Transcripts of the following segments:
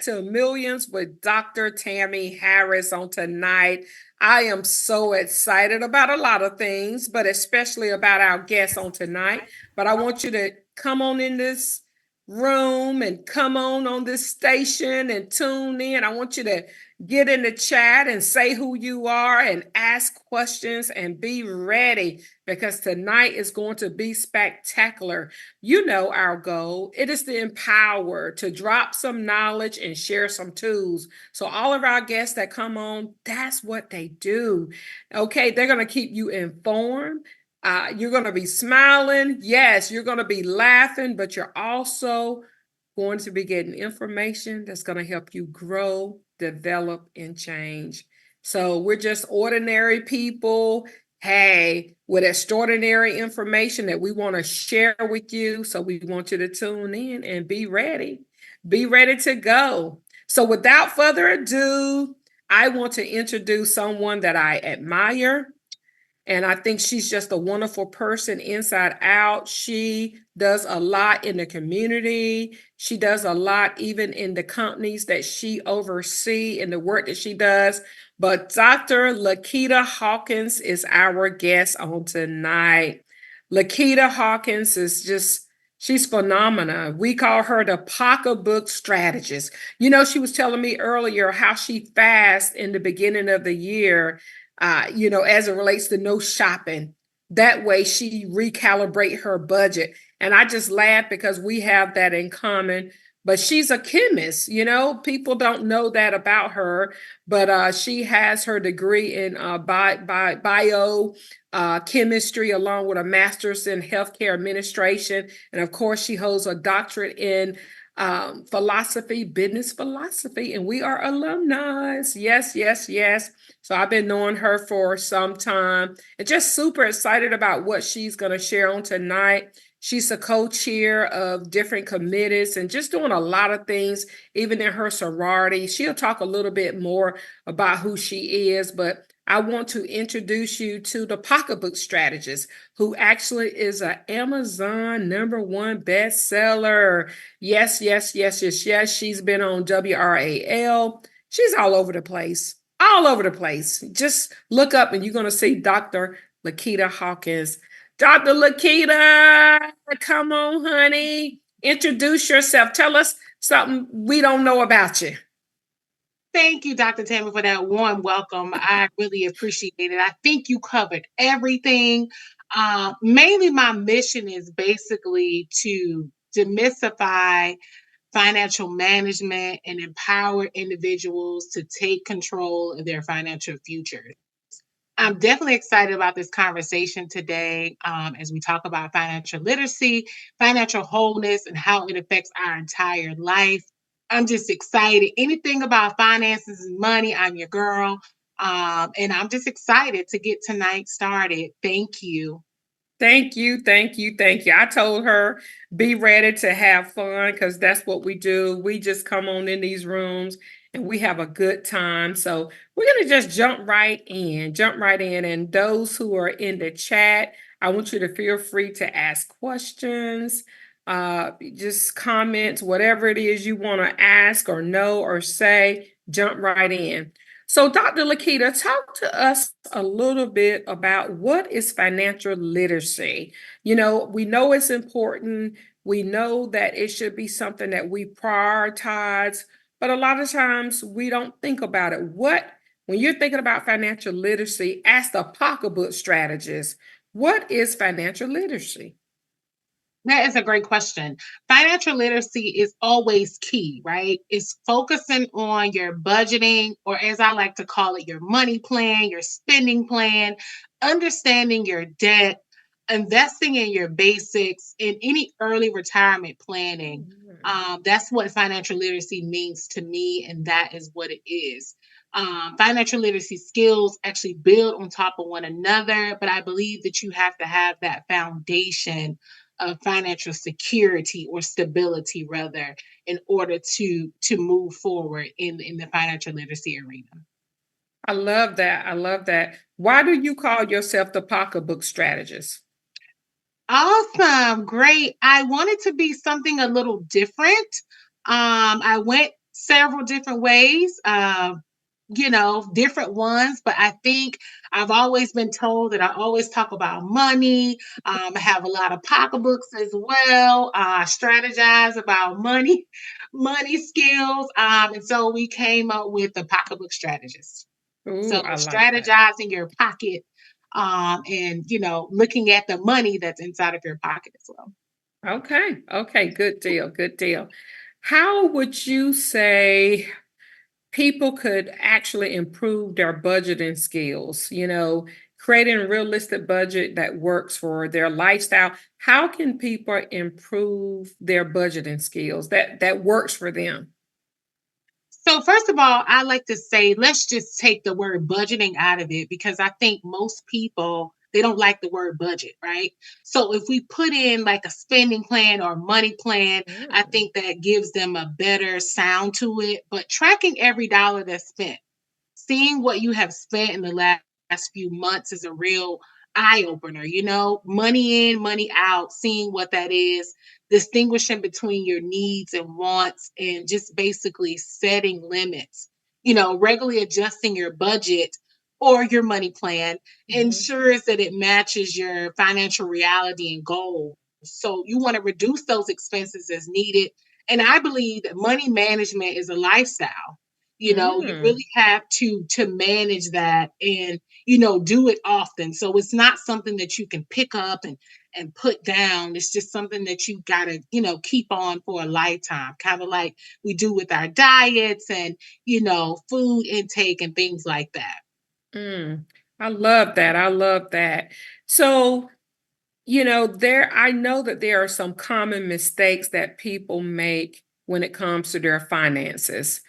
Secret to Millions with Dr. Tammie Harris on tonight. I am so excited about a lot of things, but especially about our guest on tonight. But I want you to come on in this room and come on this station and tune in. I want you to get in the chat and say who you are and ask questions and be ready because tonight is going to be spectacular. You know our goal. It is to empower, to drop some knowledge and share some tools. So all of our guests that come on, that's what they do. Okay, they're going to keep you informed. You're going to be smiling. Yes, you're going to be laughing, but you're also going to be getting information that's going to help you grow, develop, and change. So we're just ordinary people, hey, with extraordinary information that we want to share with you. So we want you to tune in and be ready. Be ready to go. So without further ado, I want to introduce someone that I admire. And I think she's just a wonderful person inside out. She does a lot in the community. She does a lot even in the companies that she oversees and the work that she does. But Dr. Lakita Hawkins is our guest on tonight. Lakita Hawkins is just, she's phenomenal. We call her the Pocketbook Strategist. You know, she was telling me earlier how she fasts in the beginning of the year, as it relates to no shopping. That way she recalibrate her budget. And I just laugh because we have that in common. But she's a chemist, people don't know that about her, but she has her degree in bio chemistry along with a master's in healthcare administration. And of course, she holds a doctorate in philosophy, business philosophy, and we are alumni. Yes, yes, yes. So I've been knowing her for some time and just super excited about what she's going to share on tonight. She's a co-chair of different committees and just doing a lot of things, even in her sorority. She'll talk a little bit more about who she is, but I want to introduce you to the Pocketbook Strategist, who actually is an Amazon #1 bestseller. Yes, yes, yes, yes, yes. She's been on WRAL. She's all over the place. All over the place. Just look up and you're going to see Dr. Lakita Hawkins. Dr. Lakita, come on, honey. Introduce yourself. Tell us something we don't know about you. Thank you, Dr. Tammie, for that warm welcome. I really appreciate it. I think you covered everything. Mainly, my mission is basically to demystify financial management and empower individuals to take control of their financial futures. I'm definitely excited about this conversation today as we talk about financial literacy, financial wholeness, and how it affects our entire life. I'm just excited. Anything about finances and money, I'm your girl. And I'm just excited to get tonight started. Thank you. Thank you, thank you, thank you. I told her, be ready to have fun because that's what we do. We just come on in these rooms and we have a good time. So we're going to just jump right in, jump right in. And those who are in the chat, I want you to feel free to ask questions, just comments, whatever it is you want to ask or know or say, jump right in. So, Dr. Lakita, talk to us a little bit about what is financial literacy. We know it's important. We know that it should be something that we prioritize, but a lot of times we don't think about it. When you're thinking about financial literacy, ask the pocketbook strategist, what is financial literacy? That is a great question. Financial literacy is always key, right? It's focusing on your budgeting, or as I like to call it, your money plan, your spending plan, understanding your debt, investing in your basics, and any early retirement planning. That's what financial literacy means to me, and that is what it is. Financial literacy skills actually build on top of one another, but I believe that you have to have that foundation of financial security or stability rather in order to move forward in the financial literacy arena. I love that. I love that. Why do you call yourself the pocketbook strategist? Awesome. Great. I wanted to be something a little different. I went several different ways. Different ones, but I think I've always been told that I always talk about money. I have a lot of pocketbooks as well. Strategize about money, money skills. And so we came up with the pocketbook strategist. Ooh, So I like that. strategizing your pocket, and looking at the money that's inside of your pocket as well. Okay. Okay. Good deal. Good deal. How would you say people could actually improve their budgeting skills? Creating a realistic budget that works for their lifestyle. How can people improve their budgeting skills that works for them? So first of all, I like to say let's just take the word budgeting out of it because I think most people they don't like the word budget, right? So if we put in like a spending plan or money plan, I Mm, think that gives them a better sound to it. But tracking every dollar that's spent, seeing what you have spent in the last few months is a real eye opener. Money in, money out, seeing what that is, distinguishing between your needs and wants, and just basically setting limits. Regularly adjusting your budget or your money plan mhm, ensures that it matches your financial reality and goals. So you want to reduce those expenses as needed. And I believe that money management is a lifestyle. You mm, really have to manage that and do it often. So it's not something that you can pick up and put down. It's just something that you gotta keep on for a lifetime, kind of like we do with our diets and food intake and things like that. mm. I love that. I love that. So, there I know that there are some common mistakes that people make when it comes to their finances.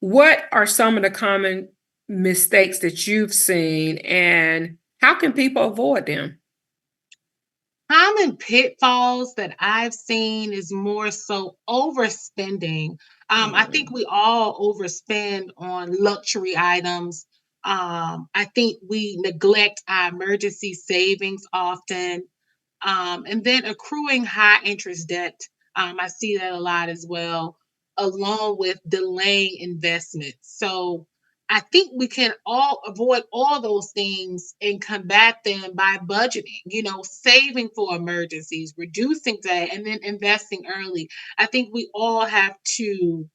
What are some of the common mistakes that you've seen, and how can people avoid them? Common pitfalls that I've seen is more so overspending. I think Mm, we all overspend on luxury items. I think we neglect our emergency savings often, and then accruing high interest debt. I see that a lot as well, along with delaying investments. So I think we can all avoid all those things and combat them by budgeting, saving for emergencies, reducing debt, and then investing early. I think we all have to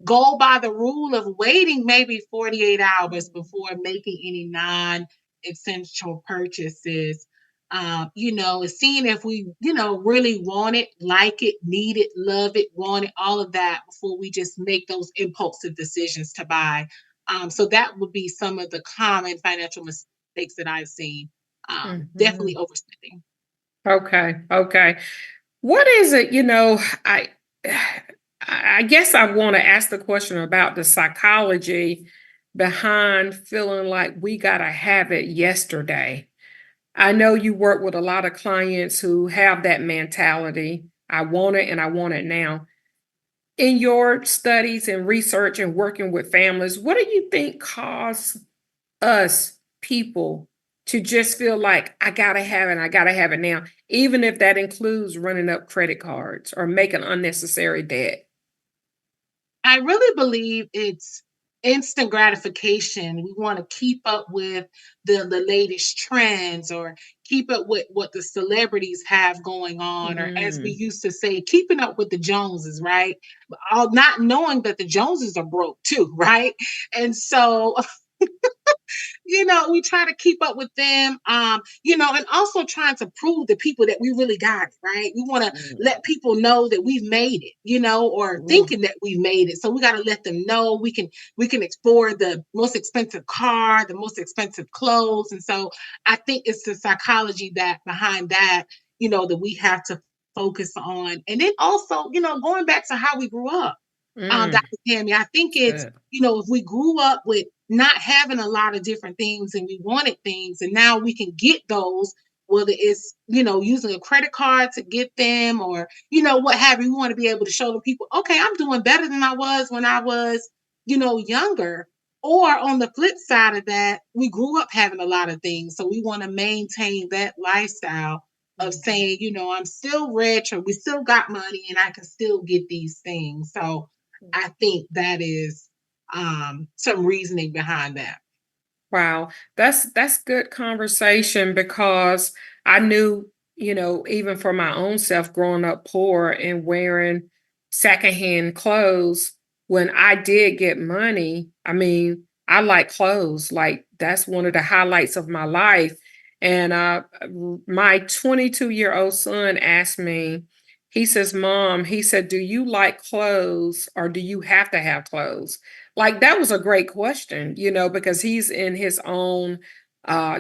go by the rule of waiting maybe 48 hours mm, before making any non essential purchases. Seeing if we, really want it, like it, need it, love it, want it, all of that before we just make those impulsive decisions to buy. So that would be some of the common financial mistakes that I've seen. Definitely mhm. overspending. Okay, okay. What is it, I I guess I want to ask the question about the psychology behind feeling like we got to have it yesterday. I know you work with a lot of clients who have that mentality. I want it and I want it now. In your studies and research and working with families, what do you think cause us people to just feel like I gotta have it, I gotta have it now, even if that includes running up credit cards or making unnecessary debt? I really believe it's instant gratification. We want to keep up with the latest trends or keep up with what the celebrities have going on, or as we Mm. used to say, keeping up with the Joneses, right? All not knowing that the Joneses are broke too, right? And so we try to keep up with them, and also trying to prove to people that we really got it, right? We want to Mm. let people know that we've made it, or Ooh. thinking that we've made it. So we got to let them know we can afford the most expensive car, the most expensive clothes. And so I think it's the psychology that behind that, that we have to focus on. And then also, going back to how we grew up, Mm. Dr. Tammy. I think It's it's, good. if we grew up with not having a lot of different things and we wanted things, and now we can get those, whether it's, using a credit card to get them or, what have you, we want to be able to show the people, okay, I'm doing better than I was when I was, younger. Or on the flip side of that, we grew up having a lot of things. So we want to maintain that lifestyle of Mhm. saying, I'm still rich or we still got money and I can still get these things. So I think that is some reasoning behind that. Wow, that's good conversation because I knew, even for my own self growing up poor and wearing secondhand clothes, when I did get money, I mean, I like clothes. Like that's one of the highlights of my life. And my 22-year-old son asked me, he says, "Mom," he said, "do you like clothes or do you have to have clothes?" Like that was a great question, because he's in his own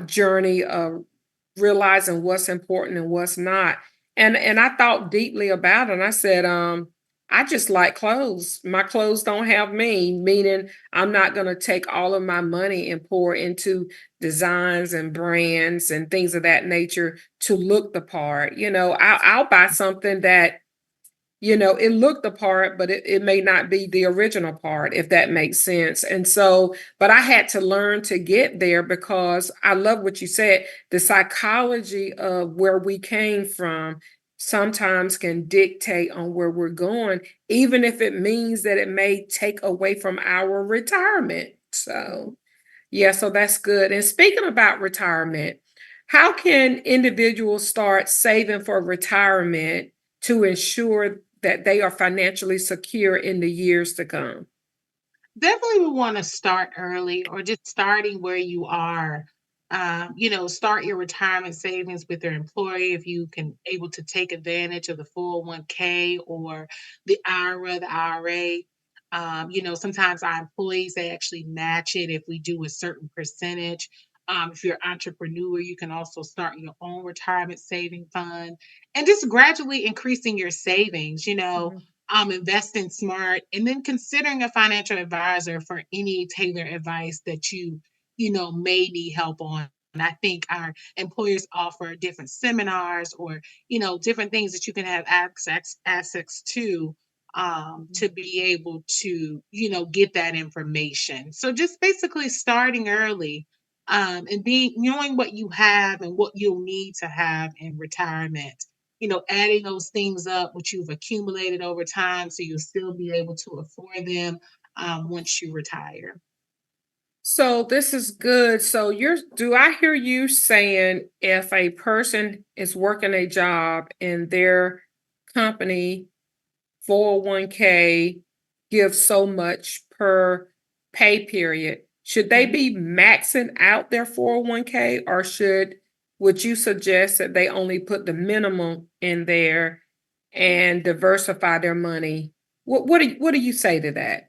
journey of realizing what's important and what's not. And I thought deeply about it. And I said, I just like clothes. My clothes don't have me, meaning I'm not going to take all of my money and pour into designs and brands and things of that nature to look the part. I'll buy something that it looked the part, but it may not be the original part, if that makes sense. And so, but I had to learn to get there because I love what you said. The psychology of where we came from sometimes can dictate on where we're going, even if it means that it may take away from our retirement. So, yeah, so that's good. And speaking about retirement, how can individuals start saving for retirement to ensure that they are financially secure in the years to come? Definitely we want to start early or just starting where you are. Start your retirement savings with your employer if you can able to take advantage of the 401k or the IRA, the IRA. Sometimes our employees they actually match it if we do a certain percentage. If you're an entrepreneur, you can also start your own retirement saving fund and just gradually increasing your savings. Mhm. Investing smart, and then considering a financial advisor for any tailored advice that you may need help on. And I think our employers offer different seminars or different things that you can have access to be able to get that information. So just basically starting early, and being knowing what you have and what you'll need to have in retirement, adding those things up, which you've accumulated over time, so you'll still be able to afford them once you retire. So this is good. So do I hear you saying if a person is working a job and their company 401k gives so much per pay period. Should they Mhm. be maxing out their 401k or would you suggest that they only put the minimum in there and diversify their money? What do you say to that?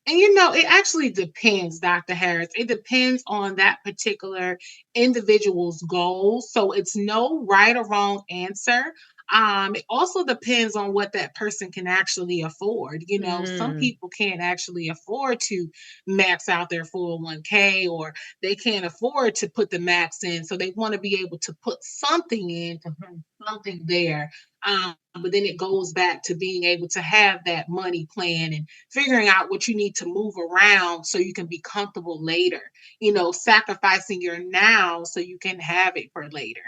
And it actually depends, Dr. Harris. It depends on that particular individual's goals. So it's no right or wrong answer. It also depends on what that person can actually afford. Some Mm, people can't actually afford to max out their 401k, or they can't afford to put the max in. So they want to be able to put something in to have something there. But then it goes back to being able to have that money plan and figuring out what you need to move around so you can be comfortable later, sacrificing your now so you can have it for later.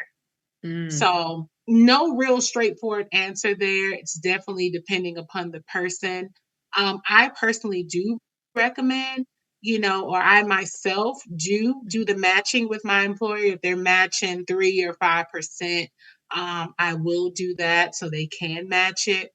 mm, So, no real straightforward answer there. It's definitely depending upon the person. I personally do recommend, or I myself do the matching with my employer. If they're matching 3 or 5%, I will do that so they can match it.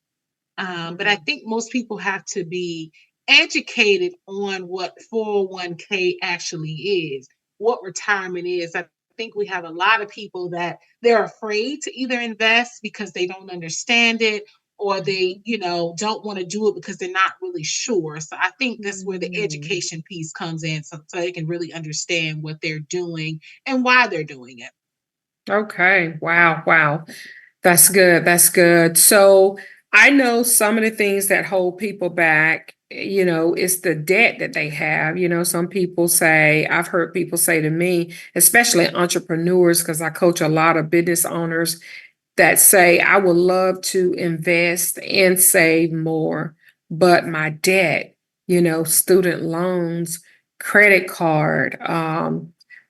But I mm. think most people have to be educated on what 401k actually is, what retirement is. I think we have a lot of people that they're afraid to either invest because they don't understand it, or they, Mhm. don't want to do it because they're not really sure. So I think that's where the Mm. education piece comes in, so they can really understand what they're doing and why they're doing it. Okay. Wow. Wow. That's good. That's good. So I know some of the things that hold people back, is the debt that they have. Some people say, I've heard people say to me, especially entrepreneurs, because I coach a lot of business owners that say, I would love to invest and save more, but my debt, student loans, credit card,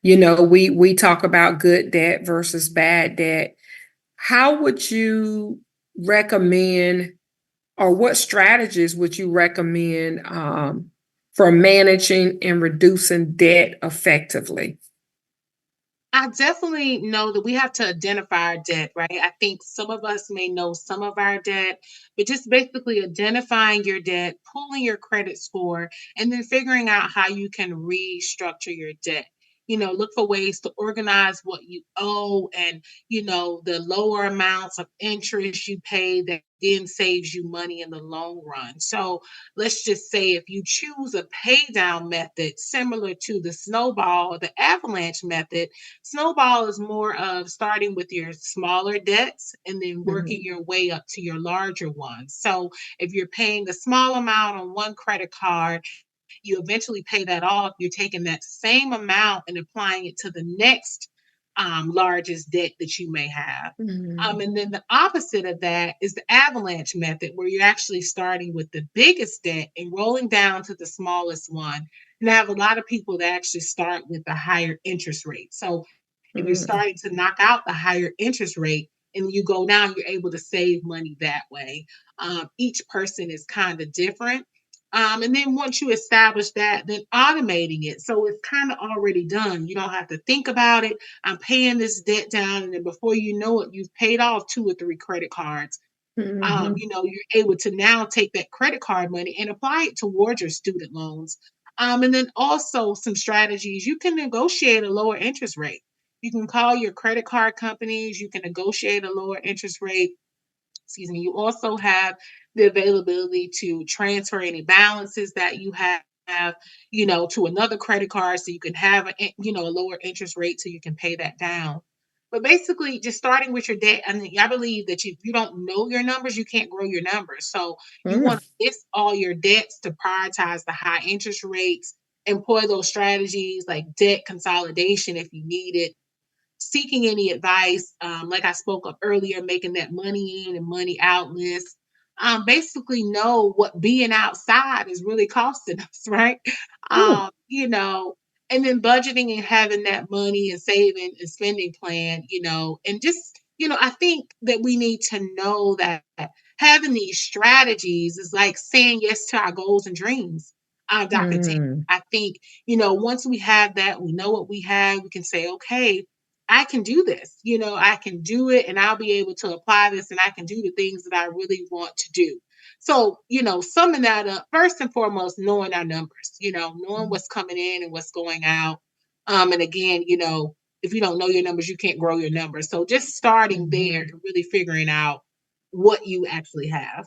we talk about good debt versus bad debt. How would you recommend or what strategies would you recommend for managing and reducing debt effectively? I definitely know that we have to identify our debt, right? I think some of us may know some of our debt, but just basically identifying your debt, pulling your credit score, and then figuring out how you can restructure your debt. Look for ways to organize what you owe and, the lower amounts of interest you pay that then saves you money in the long run. So let's just say if you choose a pay down method similar to the snowball or the avalanche method. Snowball is more of starting with your smaller debts and then working Mhm, your way up to your larger ones. So if you're paying a small amount on one credit card, you eventually pay that off. You're taking that same amount and applying it to the next largest debt that you may have. mhm, And then the opposite of that is the avalanche method, where you're actually starting with the biggest debt and rolling down to the smallest one. And I have a lot of people that actually start with the higher interest rate. So if you're mhm, starting to knock out the higher interest rate and you go down, you're able to save money that way. Each person is kind of different. And then once you establish that, then automating it. So it's kind of already done. You don't have to think about it. I'm paying this debt down. And then before you know it, you've paid off two or three credit cards. mhm, You're able to now take that credit card money and apply it towards your student loans. And then also some strategies, you can negotiate a lower interest rate. You can call your credit card companies, you can negotiate a lower interest rate. Excuse me. You also have the availability to transfer any balances that you have, to another credit card so you can have a lower interest rate so you can pay that down. But basically, just starting with your debt, I mean, I believe that if you don't know your numbers, you can't grow your numbers. So you mm, want to list all your debts to prioritize the high interest rates, employ those strategies like debt consolidation if you need it, seeking any advice, like I spoke of earlier, making that money in and money out list. Basically, know what being outside is really costing us, right? mm, And then budgeting and having that money and saving and spending plan, and just, I think that we need to know that having these strategies is like saying yes to our goals and dreams. Dr. T, mm, I think, once we have that, we know what we have, we can say, okay, I can do this. I can do it and I'll be able to apply this and I can do the things that I really want to do. So, summing that up, first and foremost, knowing our numbers, knowing mm, what's coming in and what's going out. And again, if you don't know your numbers, you can't grow your numbers. So just starting there mhm. and really figuring out what you actually have.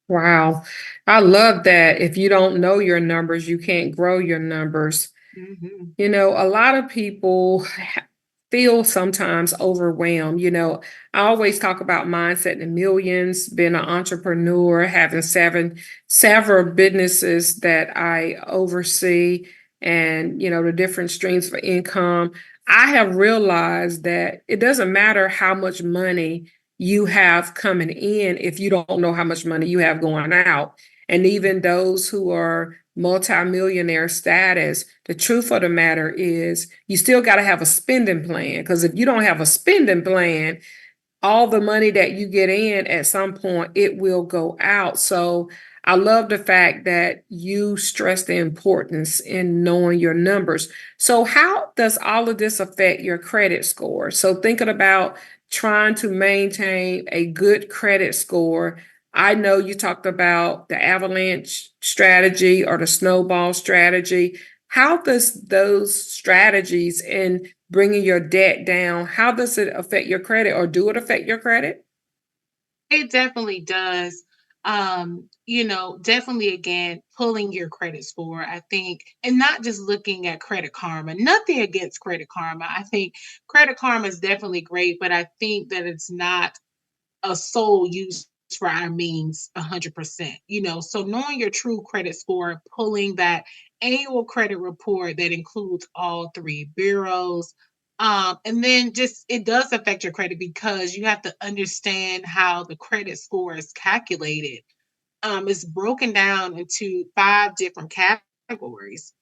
Wow. I love that. If you don't know your numbers, you can't grow your numbers. Hmm. A lot of people feel sometimes overwhelmed. I always talk about mindset and millions, being an entrepreneur, having several businesses that I oversee, and the different streams for income. I have realized that it doesn't matter how much money you have coming in if you don't know how much money you have going out. And even those who are multimillionaire status, the truth of the matter is you still got to have a spending plan, because if you don't have a spending plan, all the money that you get in at some point it will go out. So I love the fact that you stress the importance in knowing your numbers. So how does all of this affect your credit score? So thinking about trying to maintain a good credit score, I know you talked about the avalanche strategy or the snowball strategy. How does those strategies in bringing your debt down, how does it affect your credit, or do it affect your credit? It definitely does. Definitely again, pulling your credit score, I think, and not just looking at Credit Karma. Nothing against Credit Karma. I think Credit Karma is definitely great, but I think that it's not a sole use for our means 100%. So knowing your true credit score, pulling that annual credit report that includes all three bureaus. And then just it does affect your credit because you have to understand how the credit score is calculated. It's broken down into five different categories.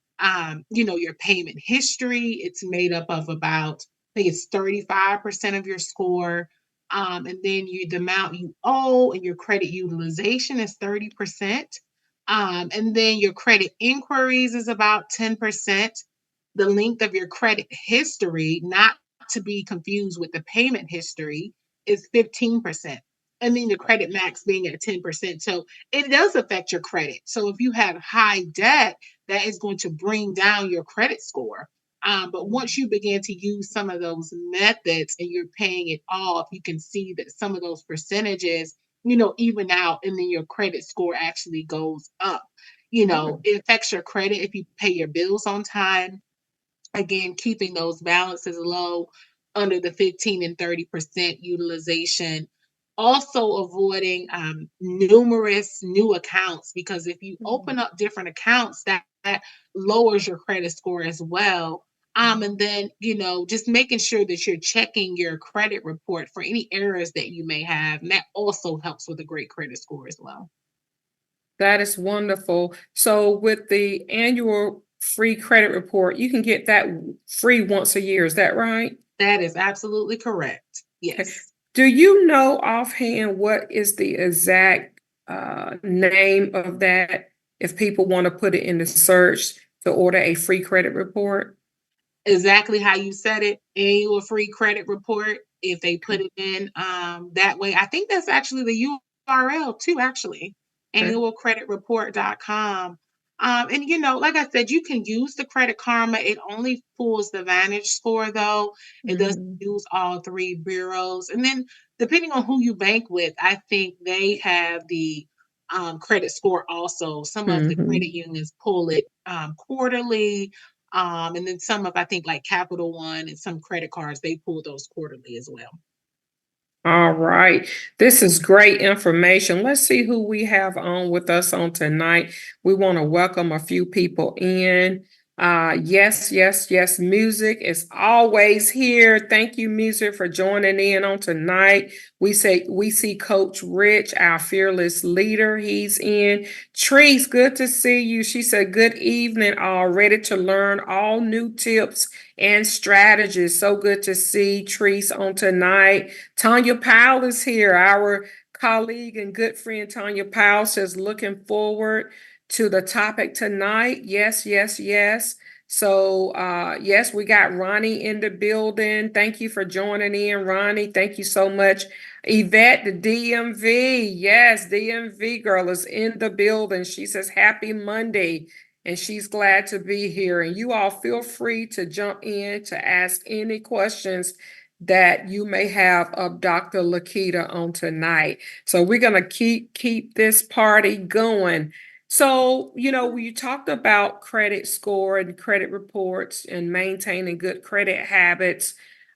Your payment history, it's made up of about, I think it's 35% of your score. And then the amount you owe and your credit utilization is 30%. And then your credit inquiries is about 10%. The length of your credit history, not to be confused with the payment history, is 15%. And then the credit max being at 10%. So it does affect your credit. So if you have high debt, that is going to bring down your credit score. But once you begin to use some of those methods and you're paying it off, you can see that some of those percentages, even out, and then your credit score actually goes up. Oh, It affects your credit if you pay your bills on time. Again, keeping those balances low under the 15 and 30% utilization. Also avoiding numerous new accounts, because if you mhm, open up different accounts, that lowers your credit score as well. And then, just making sure that you're checking your credit report for any errors that you may have. And that also helps with a great credit score as well. that is wonderful. So with the annual free credit report, you can get that free once a year. Is that right? That is absolutely correct. Okay. Yes. Do you know offhand what is the exact name of that if people want to put it in the search to order a free credit report? Exactly how you said it, annual free credit report. If they put Okay. it in that way, I think that's actually the URL too, actually, Okay. annualcreditreport.com. And like I said, you can use the Credit Karma. It only pulls the Vantage score, though. It doesn't Hmm. use all three bureaus. And then, depending on who you bank with, I think they have the credit score also. Some of the credit Hmm. unions pull it quarterly, and then some of, I think, like Capital One and some credit cards, they pull those quarterly as well. All right. This is great information. Let's see who we have on with us on tonight. We want to welcome a few people in. Yes, yes, yes. Music is always here. Thank you, Music, for joining in on tonight. We see Coach Rich, our fearless leader. He's in. Trees, good to see you. She said, "Good evening, all ready to learn all new tips and strategies." So good to see Trees on tonight. Tanya Powell is here. Our colleague and good friend Tanya Powell says, "Looking forward to the topic tonight." Yes, yes, yes. So, yes, we got Ronnie in the building. Thank you for joining in, Ronnie. Thank you so much. Yvette, the DMV. Yes, DMV girl is in the building. She says, "Happy Monday." And she's glad to be here. And you all feel free to jump in to ask any questions that you may have of Dr. Lakita on tonight. So we're gonna keep this party going. So, you talked about credit score and credit reports and maintaining good credit habits.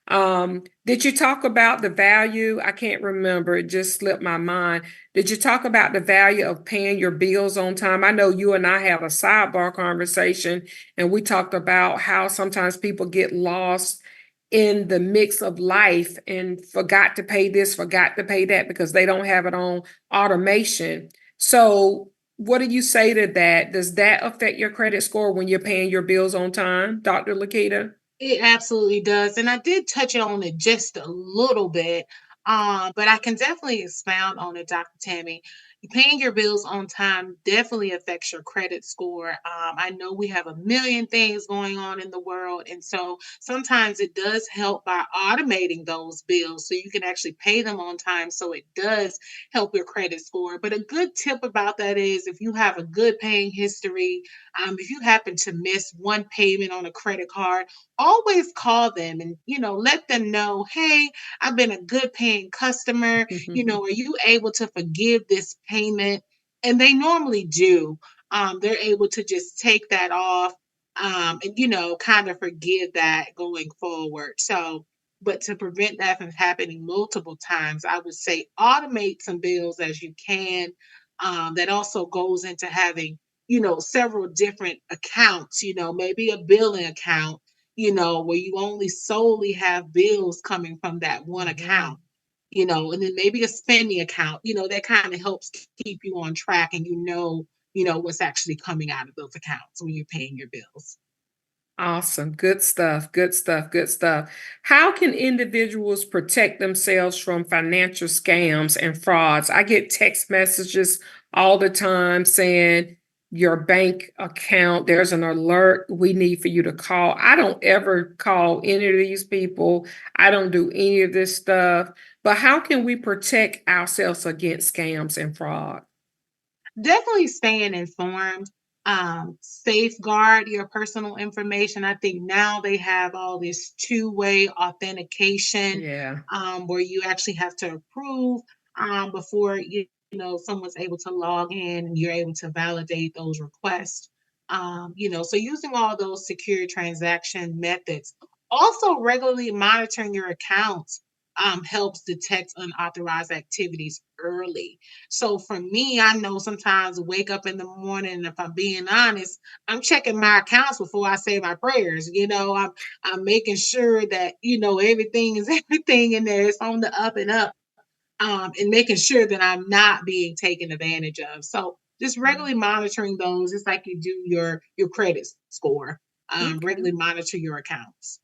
Did you talk about the value? I can't remember, it just slipped my mind. Did you talk about the value of paying your bills on time? I know you and I had a sidebar conversation, and we talked about how sometimes people get lost in the mix of life and forgot to pay this, forgot to pay that because they don't have it on automation. So, what do you say to that? Does that affect your credit score when you're paying your bills on time, Dr. Lakita? It absolutely does. And I did touch on it just a little bit, but I can definitely expound on it, Dr. Tammy. Paying your bills on time definitely affects your credit score. I know we have a million things going on in the world. And so sometimes it does help by automating those bills so you can actually pay them on time. So it does help your credit score. But a good tip about that is if you have a good paying history, if you happen to miss one payment on a credit card, always call them and let them know, hey, I've been a good paying customer. Are you able to forgive this payment? And they normally do. They're able to just take that off, and kind of forgive that going forward. So, but to prevent that from happening multiple times, I would say automate some bills as you can. That also goes into having several different accounts, maybe a billing account, where you only solely have bills coming from that one account, Mhm. and then maybe a spending account, that kind of helps keep you on track and what's actually coming out of those accounts when you're paying your bills. Awesome. Good stuff. Good stuff. Good stuff. How can individuals protect themselves from financial scams and frauds? I get text messages all the time saying your bank account, there's an alert we need for you to call. I don't ever call any of these people. I don't do any of this stuff. But how can we protect ourselves against scams and fraud? Definitely staying informed, safeguard your personal information. I think now they have all this two-way authentication, Yeah. where you actually have to approve before someone's able to log in and you're able to validate those requests. So using all those secure transaction methods. Also, regularly monitoring your accounts helps detect unauthorized activities early. So for me, I know sometimes I wake up in the morning, and if I'm being honest, I'm checking my accounts before I say my prayers. I'm making sure that everything is everything in there. It's on the up and up, and making sure that I'm not being taken advantage of. So just regularly monitoring those, just like you do your credit score. Okay. Regularly monitor your accounts.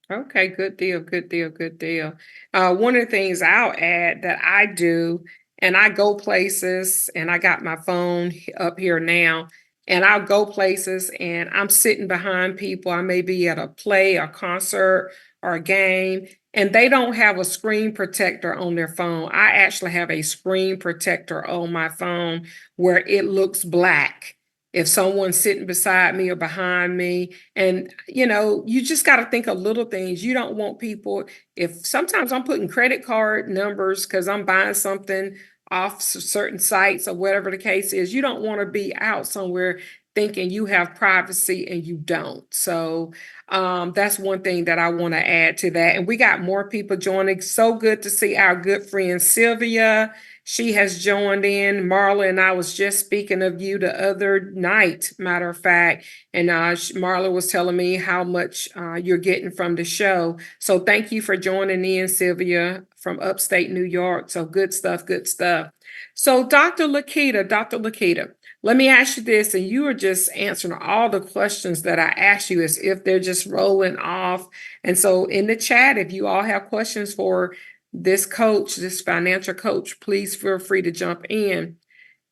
Okay, good deal, good deal, good deal. One of the things I'll add that I do, and I go places, and I got my phone up here now, and I'll go places, and I'm sitting behind people. I may be at a play, a concert, or a game, and they don't have a screen protector on their phone. I actually have a screen protector on my phone where it looks black. If someone's sitting beside me or behind me, and you just got to think of little things. You don't want people, if sometimes I'm putting credit card numbers because I'm buying something off certain sites or whatever the case is, you don't want to be out somewhere thinking you have privacy and you don't. So that's one thing that I want to add to that. And we got more people joining. So good to see our good friend Sylvia. She has joined in. Marla and I was just speaking of you the other night, matter of fact. And Marla was telling me how much you're getting from the show. So thank you for joining in, Sylvia, from upstate New York. So good stuff, good stuff. So Dr. Lakita, let me ask you this, and you are just answering all the questions that I asked you as if they're just rolling off. And so in the chat, if you all have questions for this coach, this financial coach, please feel free to jump in.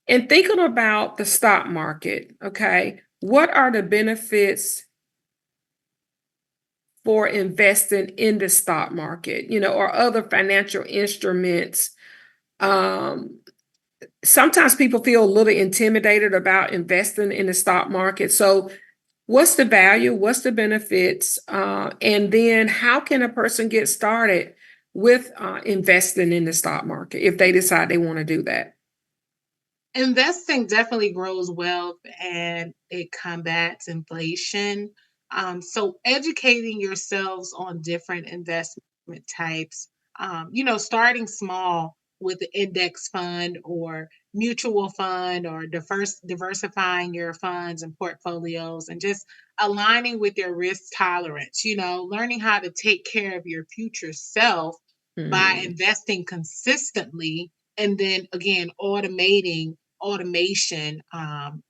And thinking about the stock market, okay, what are the benefits for investing in the stock market, or other financial instruments? Um, Sometimes people feel a little intimidated about investing in the stock market. So, what's the value? What's the benefits? And then, how can a person get started with investing in the stock market if they decide they want to do that? Investing definitely grows wealth and it combats inflation. So educating yourselves on different investment types, starting small with the index fund or mutual fund or diversifying your funds and portfolios and just aligning with your risk tolerance, learning how to take care of your future self by Hmm. investing consistently and then again automating automation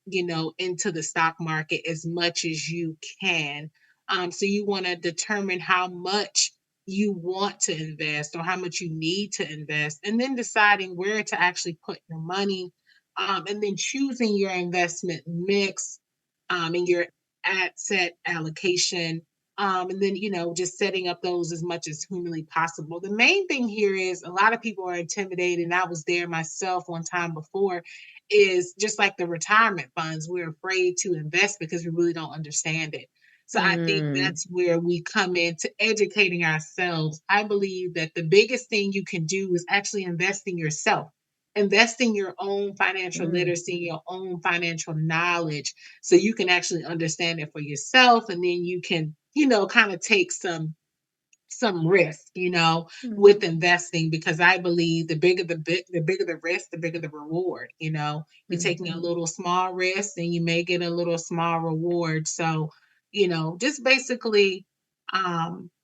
into the stock market as much as you can. So you want to determine how much you want to invest or how much you need to invest, and then deciding where to actually put your money, and then choosing your investment mix, and your asset allocation, and then just setting up those as much as humanly possible. The main thing here is a lot of people are intimidated, and I was there myself one time before, is just like the retirement funds. We're afraid to invest because we really don't understand it. So I think Mm, that's where we come into educating ourselves. I believe that the biggest thing you can do is actually invest in yourself, invest in your own financial mm, literacy, your own financial knowledge, so you can actually understand it for yourself. And then you can, kind of take some risk, mm, with investing, because I believe the bigger the risk, the bigger the reward. You're taking a mhm. little small risk and you may get a little small reward. So, just basically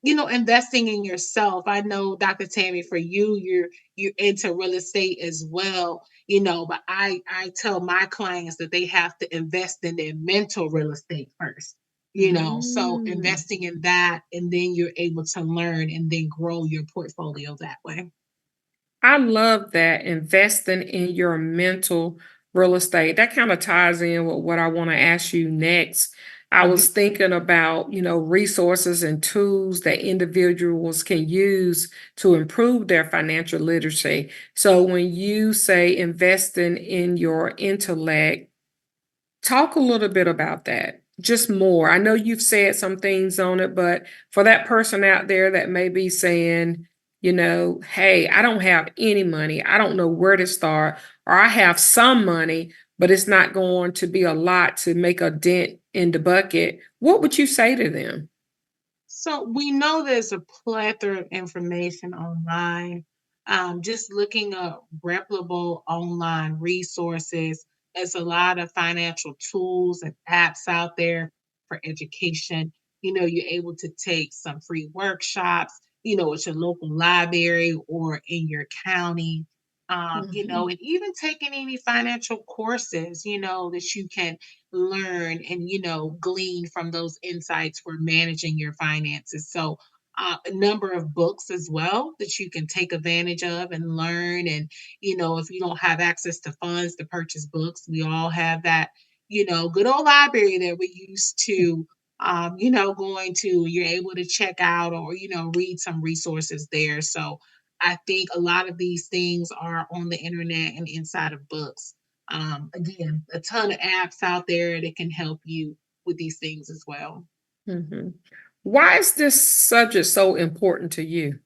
investing in yourself. I know, Dr. Tammy, for you, you're into real estate as well, but I tell my clients that they have to invest in their mental real estate first. So Mm. investing in that, and then you're able to learn and then grow your portfolio that way. I love that investing in your mental real estate. That kind of ties in with what I want to ask you next. I Mhm. was thinking about, resources and tools that individuals can use to improve their financial literacy. So when you say investing in your intellect, talk a little bit about that. Just more. I know you've said some things on it, but for that person out there that may be saying, hey, I don't have any money. I don't know where to start, or I have some money, but it's not going to be a lot to make a dent in the bucket. What would you say to them? So we know there's a plethora of information online. Just looking up reputable online resources. There's a lot of financial tools and apps out there for education. You're able to take some free workshops, at your local library or in your county. Mhm. And even taking any financial courses, that you can learn and glean from those insights for managing your finances. So a number of books as well that you can take advantage of and learn. And if you don't have access to funds to purchase books, we all have that good old library that we used to going to. You're able to check out or read some resources there. So I think a lot of these things are on the internet and inside of books. Again, a ton of apps out there that can help you with these things as well. Mhm. Why is this subject so important to you?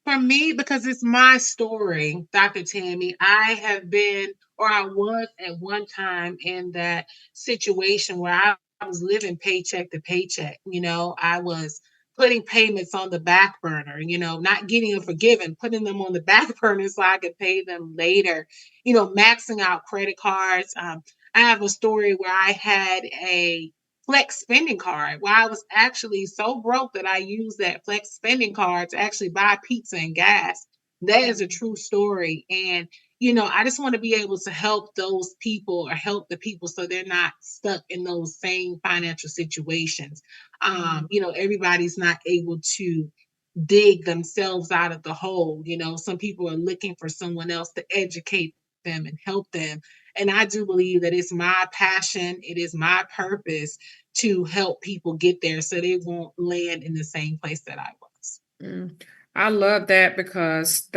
For me, because it's my story, Dr. Tammy, I have been, or I was at one time in that situation where I was living paycheck to paycheck. I was putting payments on the back burner, not getting them forgiven, putting them on the back burner so I could pay them later, maxing out credit cards. I have a story where I had a flex spending card where I was actually so broke that I used that flex spending card to actually buy pizza and gas. That is a true story. And, I just want to be able to help those people or help the people so they're not stuck in those same financial situations. Mhm. Everybody's not able to dig themselves out of the hole. Some people are looking for someone else to educate them and help them. And I do believe that it's my passion, it is my purpose to help people get there so they won't land in the same place that I was. Mm. I love that because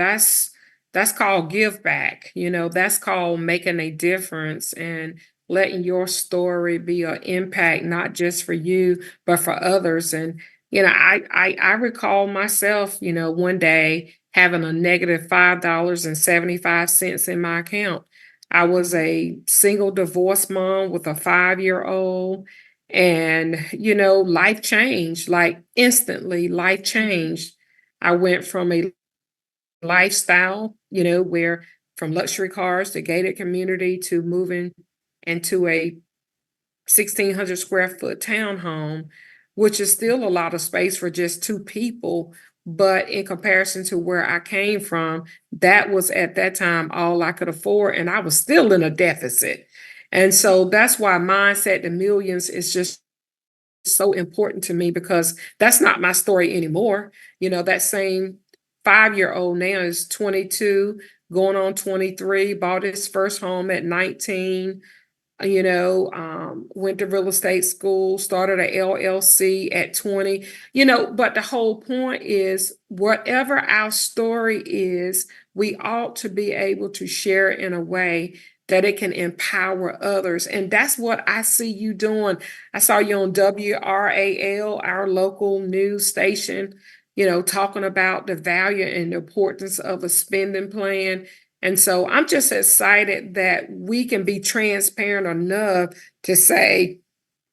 that's called give back. That's called making a difference and letting your story be an impact not just for you but for others. And I recall myself, one day having a negative $5.75 in my account. I was Mhm. a single divorced mom with a 5-year-old, and life changed, like instantly. Life Mhm. changed. I went from a lifestyle, where from luxury cars to gated community to moving into a 1,600 square foot townhome, which is still a lot of space for just two people. But in comparison to where I came from, that was at that time all I could afford. And I was still in a deficit. And so that's why mindset to millions is just so important to me, because that's not my story anymore. That same 5-year-old now is 22, going on 23, bought his first home at 19, went to real estate school, started a LLC at 20, but the whole point is whatever our story is, we ought to be able to share it in a way that it can empower others. And that's what I see you doing. I saw you on WRAL, our local news station, talking about the value and the importance of a spending plan. And so I'm just excited that we can be transparent enough to say,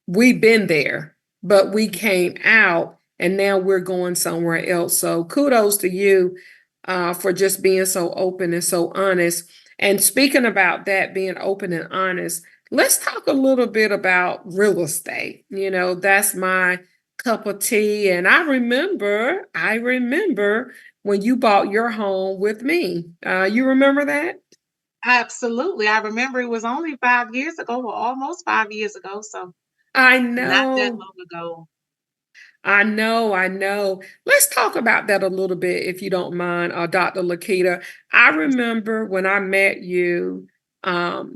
we've been there, but we came out and now we're going somewhere else. So kudos to you for just being so open and so honest. And speaking about that, being open and honest, let's talk a little bit about real estate. That's my cup of tea. And I remember when you bought your home with me. You remember that? Absolutely. I remember it was only 5 years ago, or almost 5 years ago. So I not that know. long ago. I know, I know. Let's talk about that a little bit, if you don't mind, Dr. Lakita. I remember when I met you,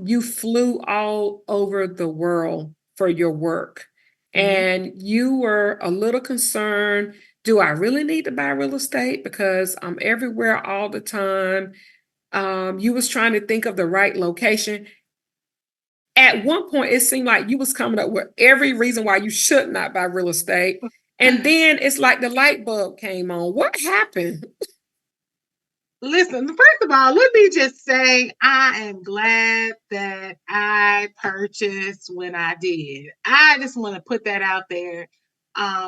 you flew all over the world for your work, Mhm. and you were a little concerned. Do I really need to buy real estate because I'm everywhere all the time? You was trying to think of the right location. At one point it seemed like you was coming up with every reason why you should not buy real estate, and then it's like the light bulb came on. What happened? Listen, first of all, let me just say I am glad that I purchased when I did. I just want to put that out there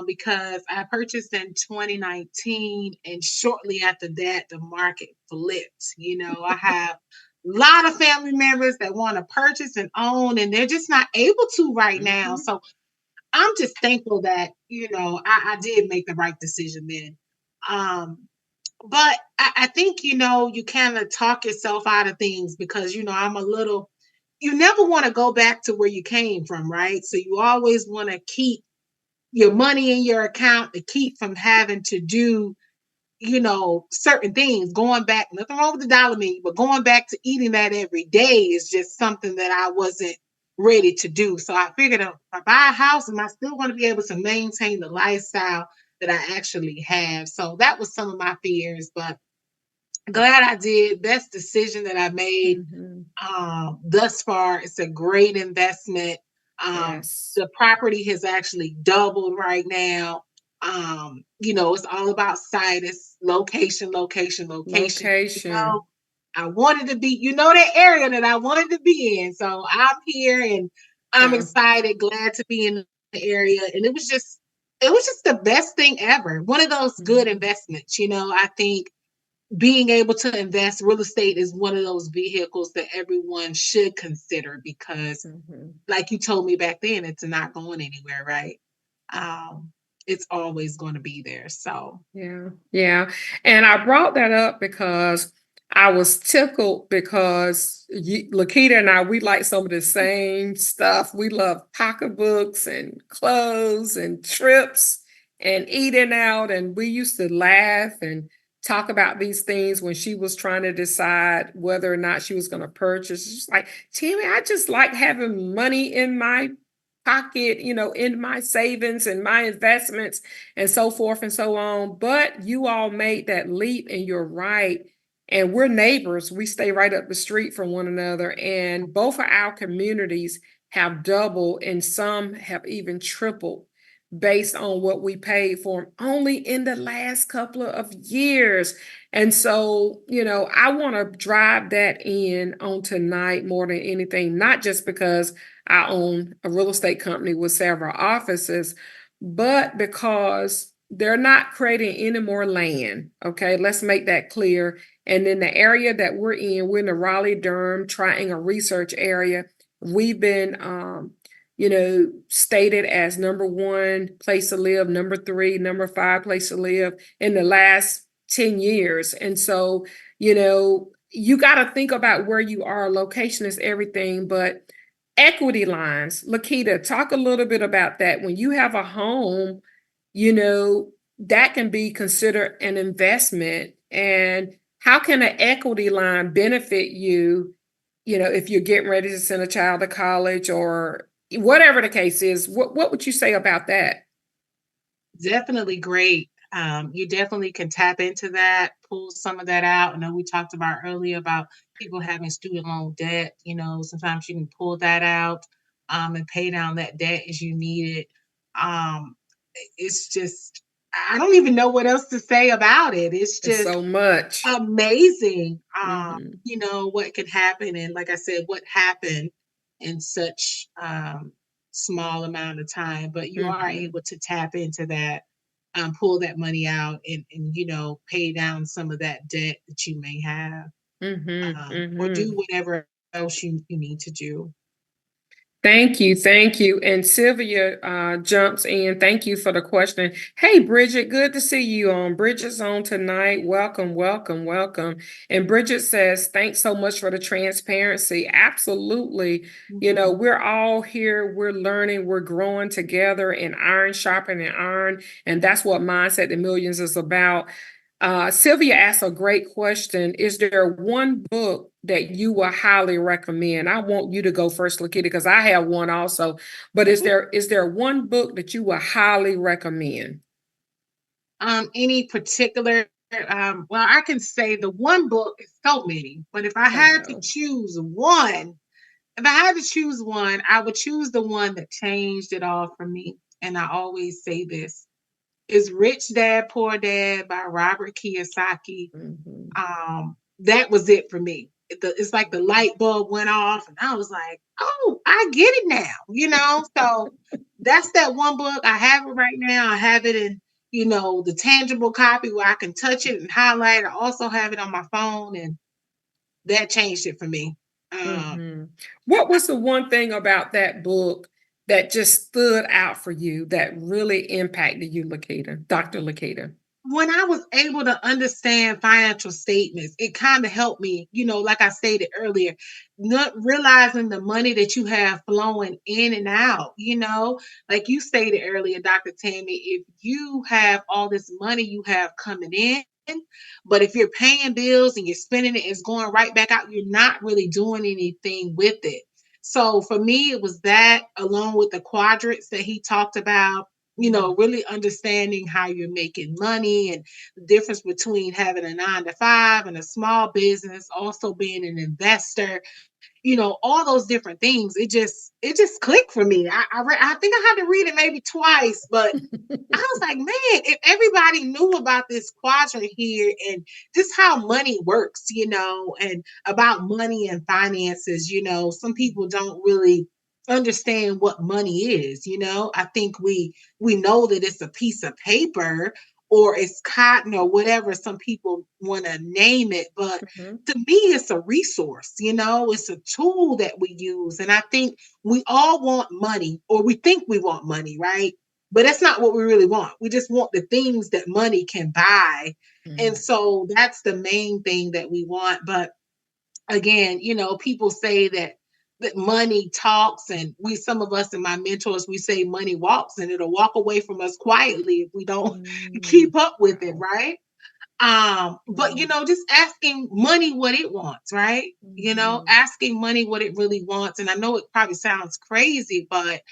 because I purchased in 2019, and shortly after that, the market flipped. I have a lot of family members that want to purchase and own, and they're just not able to right now. Mhm, So I'm just thankful that, I did make the right decision then. Um, but I think, you kind of talk yourself out of things because, I'm a little, you never want to go back to where you came from, right? So you always want to keep your money in your account to keep from having to do, certain things. Going back, nothing wrong with the dollar menu, but going back to eating that every day is just something that I wasn't ready to do. So I figured if I buy a house, am I still going to be able to maintain the lifestyle that I actually have? So that was some of my fears, but glad I did. Best decision that I made mhm. thus far. It's a great investment. Yes. The property has actually doubled right now. It's all about site. It's location, location, location. Location. I wanted to be, that area that I wanted to be in. So I'm here and I'm Yeah. excited, glad to be in the area. And it was just the best thing ever. One of those good Mhm, investments. I think being able to invest real estate is one of those vehicles that everyone should consider because mhm. like you told me back then, it's not going anywhere, right? um it's always going to be there. So Yeah, yeah. And I brought that up because I was tickled because Lakita and I, we like some of the same stuff. We love pocketbooks and clothes and trips and eating out. And we used to laugh and talk about these things when she was trying to decide whether or not she was going to purchase. She's like, Tammy, I just like having money in my pocket, in my savings and my investments and so forth and so on. But you all made that leap, and you're right. And we're neighbors. We stay right up the street from one another. And both of our communities have doubled, and some have even tripled based on what we paid for 'em only in the last couple of years. And so, I want to drive that in on tonight more than anything, not just because I own a real estate company with several offices, but because they're not creating any more land. Okay, let's make that clear. And in the area that we're in the Raleigh Durham Triangle Research area. We've been, stated as number one place to live, number three, number five place to live in the last 10 years. And so, you got to think about where you are. Location is everything, but equity lines. Lakita, talk a little bit about that. When you have a home, that can be considered an investment. And how can an equity line benefit you, if you're getting ready to send a child to college or whatever the case is? What would you say about that? definitely great. You definitely can tap into that, pull some of that out. I know we talked about earlier about people having student loan debt. Sometimes you can pull that out and pay down that debt as you need it. Um, it's just, I don't even know what else to say about it. It's It's just so much. amazing, Hmm. what could happen. And like I said, what happened in such small amount of time, but you are Hmm. able to tap into that, pull that money out and pay down some of that debt that you may have, Hmm. or do Hmm. whatever else you need to do. Thank you. Thank you. And Sylvia jumps in. Thank you for the question. Hey, Bridget, good to see you on. Bridget's on tonight. Welcome, welcome, welcome. And Bridget says, thanks so much for the transparency. Absolutely. You know, Mhm. we're all here, we're learning, we're growing together, and iron sharpening iron. And that's what Mindset to Millions is about. Sylvia asked a great question. Is there one book that you will highly recommend? I want you to go first, Lakita, because I have one also. But is there one book that you will highly recommend? Any particular well, I can say the one book is so many, but if I I had to know. choose one, if I had to choose one, I would choose the one that changed it all for me. And I always say this is Rich Dad Poor Dad by Robert Kiyosaki. Mhm. That was it for me. It's like the light bulb went off, and I was like, "Oh, I get it now," you know. So that's that one book. I have it right now. I have it in, the tangible copy where I can touch it and highlight. I also have it on my phone, and that changed it for me. Mhm. What was the one thing about that book that just stood out for you that really impacted you, Lakita, Dr. Lakita? When I was able to understand financial statements, it kind of helped me, like I stated earlier, not realizing the money that you have flowing in and out, like you stated earlier, Dr. Tammy, if you have all this money you have coming in, but if you're paying bills and you're spending it, it's going right back out, you're not really doing anything with it. So for me, it was that along with the quadrants that he talked about, Mhm. really understanding how you're making money and the difference between having a 9 to 5 and a small business, also being an investor, all those different things. It just clicked for me. I think I had to read it maybe twice, but I was like, man, if everybody knew about this quadrant here and just how money works, and about money and finances, some people don't really understand what money is. I think we know that it's a piece of paper or it's cotton or whatever some people want to name it, but Mhm. to me it's a resource, it's a tool that we use. And I think we all want money, or we think we want money, right? But that's not what we really want. We just want the things that money can buy. And Mhm. so that's the main thing that we want. But again, people say that money talks, and some of us and my mentors, we say money walks, and it'll walk away from us quietly if we don't Mm. keep up with it, Wow. right? But Wow. just asking money what it wants, right? Mhm. Asking money what it really wants. And I know it probably sounds crazy, but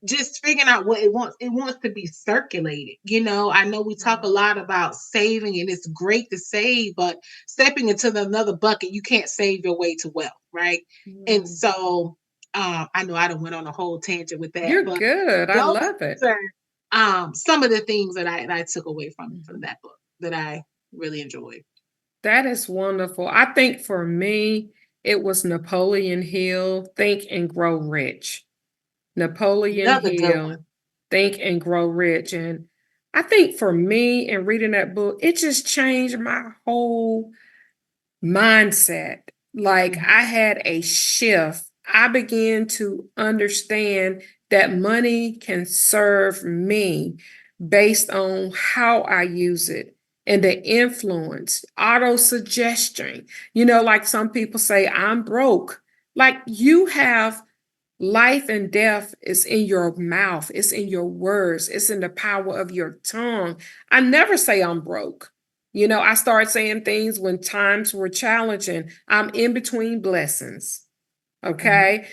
just figuring out what it wants. It wants to be circulated. I know we talk a Mhm. lot about saving, and it's great to save, but stepping into another bucket, you can't save your way to wealth, right? And Mm. so I know I don't went on a whole tangent with that, You're but good. I those love it. are some of the things that I took away from Mhm. that book that I really enjoyed. That is wonderful. I think for me, it was Napoleon Hill, Think and Grow Rich. Napoleon Another good one. Hill, Think and Grow Rich. And I think for me, in reading that book, it just changed my whole mindset. Like Mhm, I had a shift. I began to understand that money can serve me based on how I use it and the influence, auto suggestion. Like some people say, I'm broke. Like you have life and death is in your mouth, it's in your words, it's in the power of your tongue. I never say I'm broke. I started saying things when times were challenging. I'm in between blessings. mhm, Okay.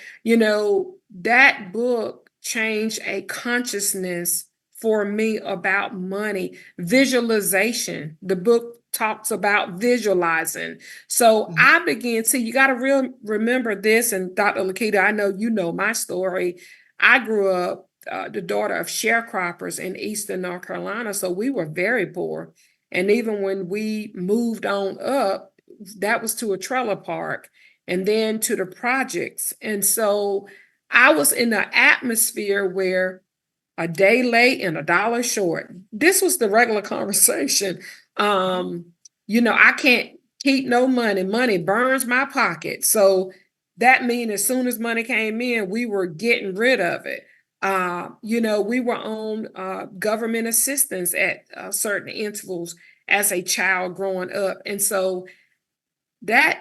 That book changed a consciousness for me about money. Visualization. The book talks about visualizing. So mhm, I began to, you got to remember this. And Dr. Lakita, I know you know my story. I grew up the daughter of sharecroppers in Eastern North Carolina. So we were very poor. And even when we moved on up, that was to a trailer park and then to the projects. And so I was in an atmosphere where a day late and a dollar short. This was the regular conversation. mhm, I can't keep no money. Money burns my pocket. So that means as soon as money came in, we were getting rid of it. We were on government assistance at certain intervals as a child growing up. And so that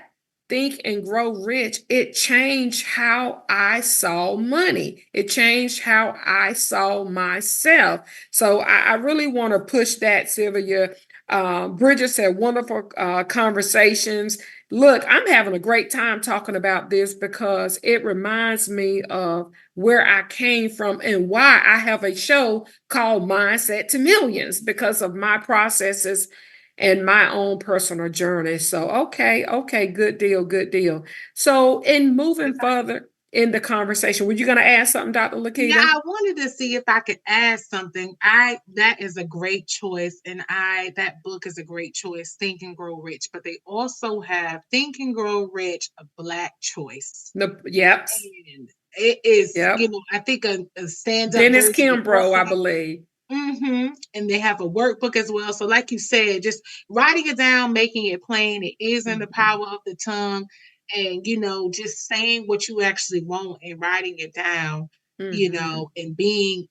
Think and Grow Rich, it changed how I saw money. It changed how I saw myself. So I really want to push that, Sylvia. Bridget said, wonderful conversations. Look, I'm having a great time talking about this because it reminds me of where I came from and why I have a show called Mindset to Millions, because of my processes and my own personal journey. So, okay, good deal, good deal. So, in moving further in the conversation, were you going to add something, Dr. Yeah, Lakita? I wanted to see if I could add something. I That is a great choice, and I that book is a great choice, Think and Grow Rich. But they also have Think and Grow Rich, a Black choice, No, yep, and it is, yep. I think a stand up Dennis version. They Kimbrough, also I have believe. and they have a workbook as well. So, like you said, just writing it down, making it plain. It is in the Mhm, power of the tongue, and just saying what you actually want and writing it down. mhm. And being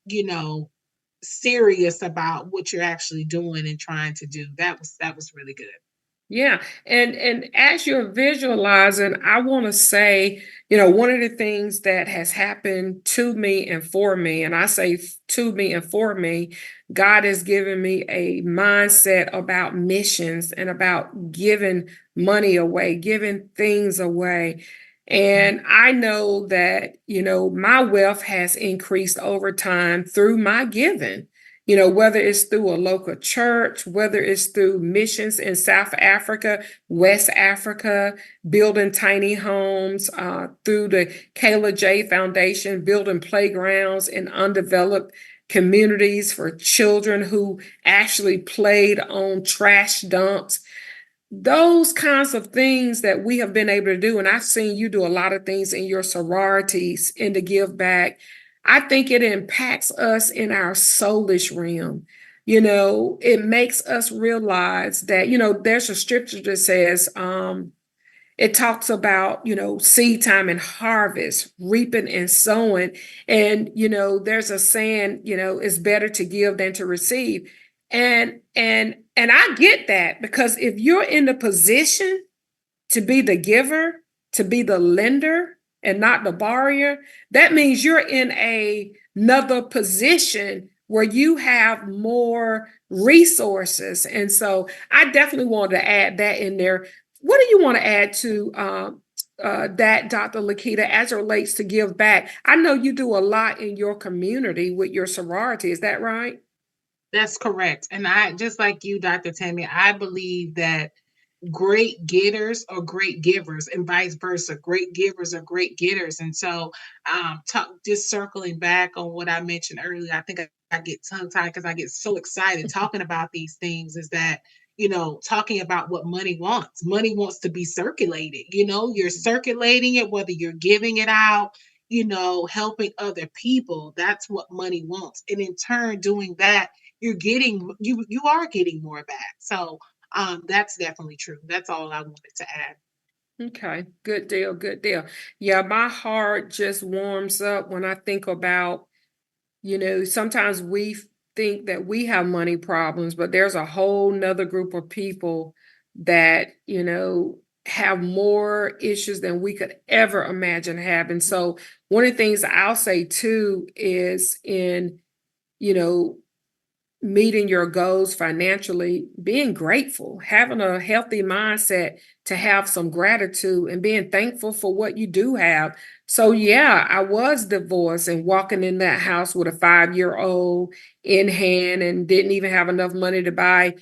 serious about what you're actually doing and trying to do. That was really good. Yeah, and as you're visualizing, I want to say, one of the things that has happened to me and for me, and I say to me and for me, God has given me a mindset about missions and about giving money away, giving things away. And I know that, my wealth has increased over time through my giving, whether it's through a local church, whether it's through missions in South Africa, West Africa, building tiny homes, through the Kayla J Foundation, building playgrounds in undeveloped communities for children who actually played on trash dumps, those kinds of things that we have been able to do. And I've seen you do a lot of things in your sororities and to give back. I think it impacts us in our soulish realm. It makes us realize that, there's a scripture that says, it talks about, seed time and harvest, reaping and sowing. And, there's a saying, it's better to give than to receive. And I get that, because if you're in the position to be the giver, to be the lender and not the borrower, that means you're in another position where you have more resources. And so I definitely wanted to add that in there. What do you want to add to that, Dr. Lakita, as it relates to give back? I know you do a lot in your community with your sorority. Is that right? That's correct. And I, just like you, Dr. Tammy, I believe that great getters are great givers and vice versa. Great givers are great getters. And so, just circling back on what I mentioned earlier, I think I get tongue tied because I get so excited talking about these things, is that, talking about what money wants. Money wants to be circulated. You're circulating it, whether you're giving it out, helping other people. That's what money wants. And in turn, doing that, you are getting more back. So, that's definitely true. That's all I wanted to add. Okay, good deal, good deal. Yeah, my heart just warms up when I think about, sometimes we think that we have money problems, but there's a whole nother group of people that, have more issues than we could ever imagine having. So one of the things I'll say too is in, you know, meeting your goals financially, being grateful, having a healthy mindset to have some gratitude and being thankful for what you do have. So, yeah, I was divorced and walking in that house with a 5-year old in hand and didn't even have enough money to buy,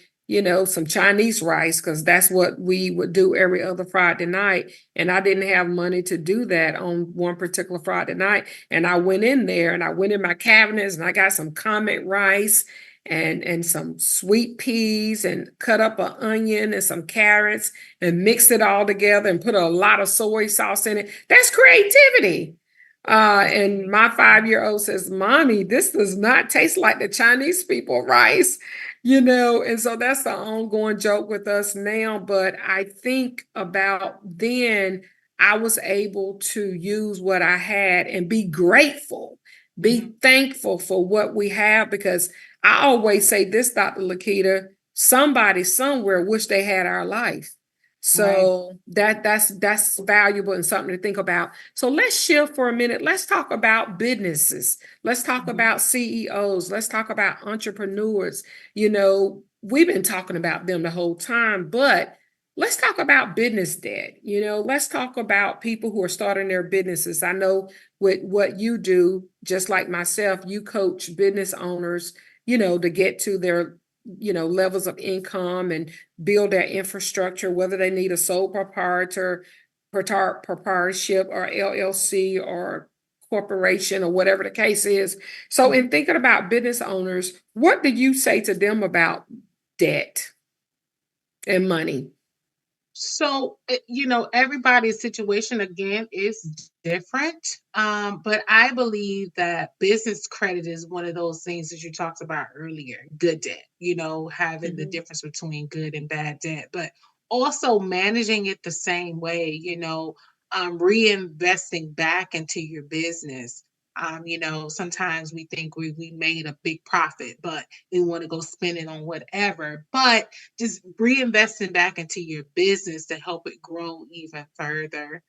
some Chinese rice, because that's what we would do every other Friday night. And I didn't have money to do that on one particular Friday night. And I went in there and I went in my cabinets and I got some Comet rice and some sweet peas and cut up an onion and some carrots and mixed it all together and put a lot of soy sauce in it. That's creativity. And my 5-year-old says, Mommy, this does not taste like the Chinese people rice, and so that's the ongoing joke with us now. But I think about then, I was able to use what I had and be grateful, be Mhm. thankful for what we have, because I always say this, Dr. Lakita, somebody somewhere wish they had our life. Right. So that's valuable and something to think about. So let's shift for a minute. Let's talk about businesses. Let's talk Mhm. about CEOs. Let's talk about entrepreneurs. You know, we've been talking about them the whole time, but let's talk about business debt. You know, let's talk about people who are starting their businesses. I know with what you do, just like myself, you coach business owners, you know, to get to their, you know, levels of income and build their infrastructure, whether they need a sole proprietorship or LLC or corporation or whatever the case is. So in Mhm. thinking about business owners, what do you say to them about debt and money? So, everybody's situation again is different. But I believe that business credit is one of those things that you talked about earlier, good debt, having the Mhm, difference between good and bad debt, but also managing it the same way, reinvesting back into your business. Sometimes we think we made a big profit, but we want to go spend it on whatever. But just reinvesting back into your business to help it grow even further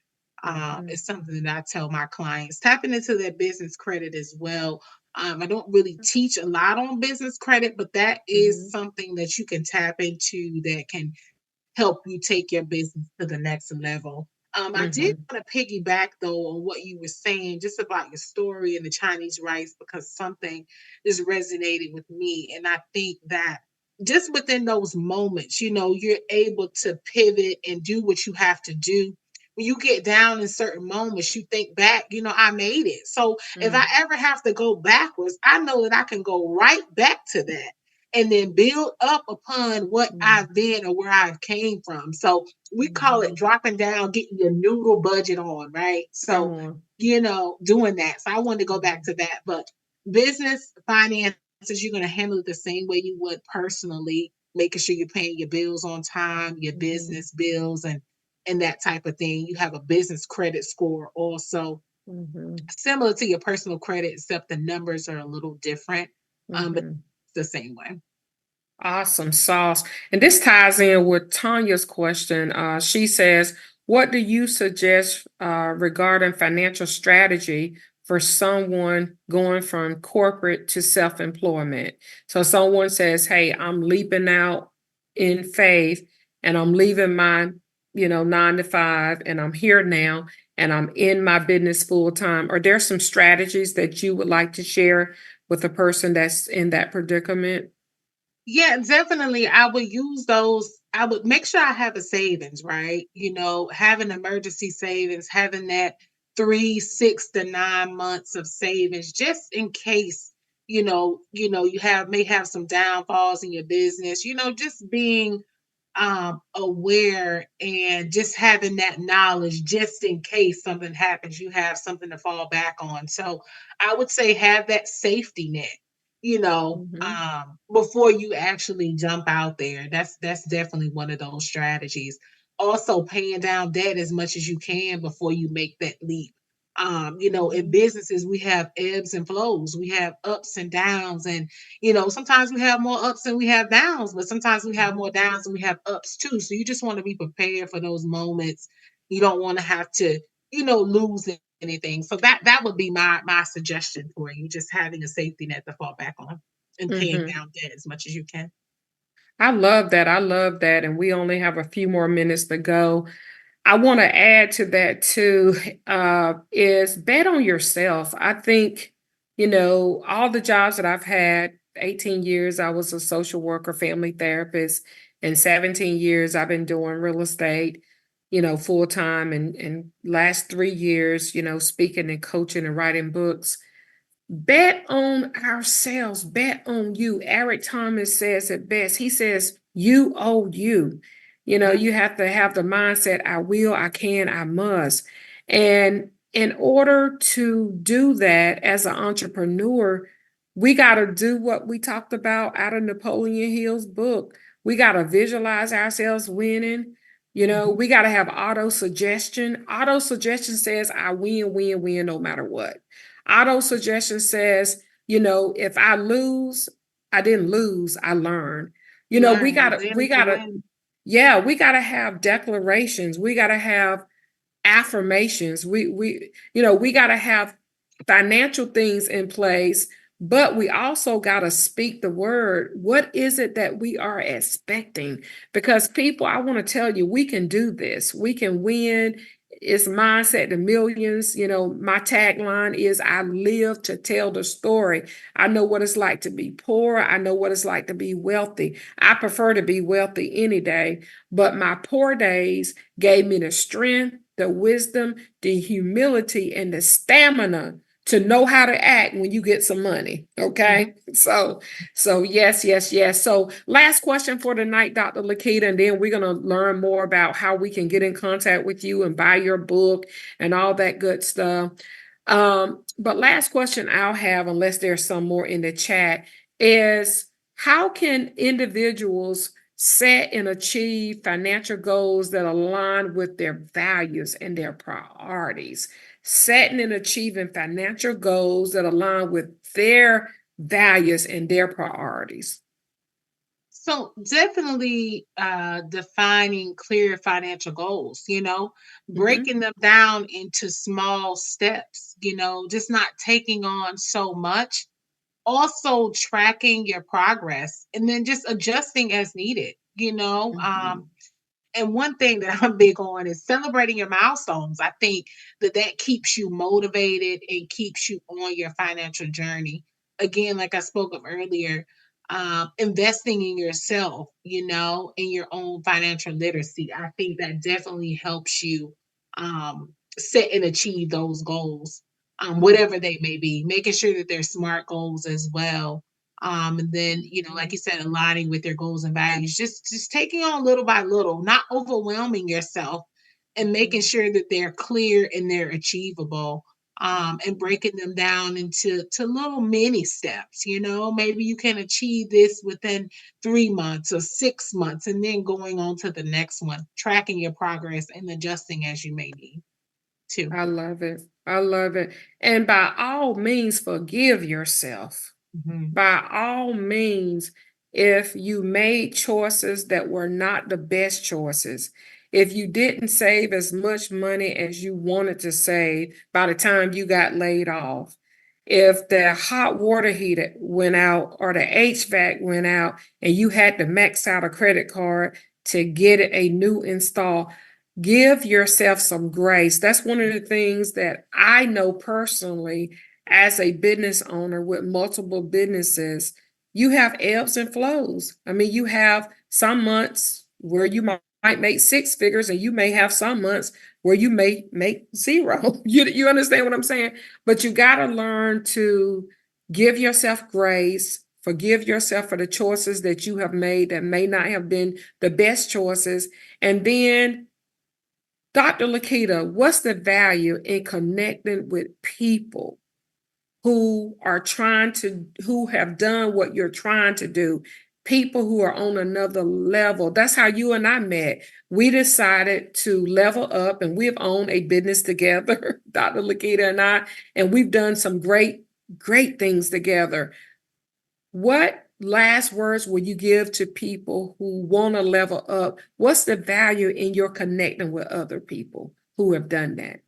mhm, is something that I tell my clients. Tapping into their business credit as well. I don't really teach a lot on business credit, but that is mhm, something that you can tap into that can help you take your business to the next level. I did mhm, want to piggyback though on what you were saying just about your story and the Chinese rice because something is resonating with me. And I think that just within those moments, you're able to pivot and do what you have to do. When you get down in certain moments, you think back, I made it. So if I mm, ever have to go backwards, I know that I can go right back to that and then build up upon what mm, I've been or where I came from. So we call it mhm. dropping down, getting your noodle budget on, right? Come So, on. doing that. So I wanted to go back Mhm, to that. But business finances, you're going to handle it the same way you would personally, making sure you're paying your bills on time, your mhm, business bills, and that type of thing. You have a business credit score also mhm, similar to your personal credit, except the numbers are a little different. But mhm. it's the same way. Awesome sauce. And this ties in with Tanya's question. She says, what do you suggest regarding financial strategy for someone going from corporate to self-employment? So someone says, hey, I'm leaping out in faith and I'm leaving my, 9 to 5 and I'm here now and I'm in my business full time. Are there some strategies that you would like to share with a person that's in that predicament? Yeah, definitely. I would use those. I would make sure I have a savings, right? Having emergency savings, having that 3, 6 to 9 months of savings, just in case, you may have some downfalls in your business, just being aware and just having that knowledge just in case something happens, you have something to fall back on. So I would say have that safety net, Mhm. before you actually jump out there. That's definitely one of those strategies. Also paying down debt as much as you can before you make that leap. In Mhm, businesses, we have ebbs and flows, we have ups and downs, and sometimes we have more ups than we have downs, but sometimes we have mhm, more downs than we have ups too. So you just want to be prepared for those moments. You don't want to have to, lose anything. So that would be my suggestion for you, just having a safety net to fall back on and paying mhm. down debt as much as you can. I love that. I love that. And we only have a few more minutes to go. I want to add to that too, is bet on yourself. I think, all the jobs that I've had, 18 years, I was a social worker, family therapist, and 17 years I've been doing real estate, full time and last 3 years, speaking and coaching and writing books. Bet on ourselves, bet on you. Eric Thomas says it best. He says, you owe you. Right. You have to have the mindset, I will, I can, I must. And in order to do that as an entrepreneur, we got to do what we talked about out of Napoleon Hill's book. We got to visualize ourselves winning. Mhm. We got to have auto suggestion. Auto suggestion says I win, win, win no matter what. Auto suggestion says, if I lose, I didn't lose, I learned. You We learn, you gotta, win we if you gotta, win. yeah, we gotta have declarations. We gotta have affirmations. We got to have financial things in place, but we also got to speak the word. What is it that we are expecting? Because people, I want to tell you, we can do this. We can win. It's mindset to millions. My tagline is I live to tell the story. I know what it's like to be poor. I know what it's like to be wealthy. I prefer to be wealthy any day, but my poor days gave me the strength, the wisdom, the humility, and the stamina to know how to act when you get some money. Mhm. Okay. So yes, yes, yes. So last question for tonight, Dr. Lakita, and then we're gonna learn more about how we can get in contact with you and buy your book and all that good stuff. But last question I'll have, unless there's some more in the chat, is how can individuals set and achieve financial goals that align with their values and their priorities? Setting and achieving financial goals that align with their values and their priorities. So definitely defining clear financial goals, Hmm. breaking them down into small steps, just not taking on so much. Also tracking your progress and then just adjusting as needed, Hmm. and one thing that I'm big on is celebrating your milestones. I think that keeps you motivated and keeps you on your financial journey. Again, like I spoke of earlier, investing in yourself, in your own financial literacy. I think that definitely helps you set and achieve those goals, whatever they may be, making sure that they're smart goals as well, and then, like you said, aligning with your goals and values, just taking on little by little, not overwhelming yourself, and making sure that they're clear and they're achievable. And breaking them down into little mini steps. Maybe you can achieve this within 3 months or 6 months, and then going on to the next one, tracking your progress and adjusting as you may need to. I love it. I love it. And by all means, forgive yourself. Mhm. By all means, if you made choices that were not the best choices, if you didn't save as much money as you wanted to save by the time you got laid off, if the hot water heater went out or the HVAC went out and you had to max out a credit card to get a new install, give yourself some grace. That's one of the things that I know personally as a business owner with multiple businesses. You have ebbs and flows. I mean, you have some months where you might make six figures, and you may have some months where you may make zero. You understand what I'm saying? But you got to learn to give yourself grace, forgive yourself for the choices that you have made that may not have been the best choices. And then, Dr. Lakita, what's the value in connecting with people who have done what you're trying to do, people who are on another level? That's how you and I met. We decided to level up, and we've owned a business together, Dr. Lakita and I, and we've done some great, great things together. What last words will you give to people who want to level up? What's the value in your connecting with other people who have done that?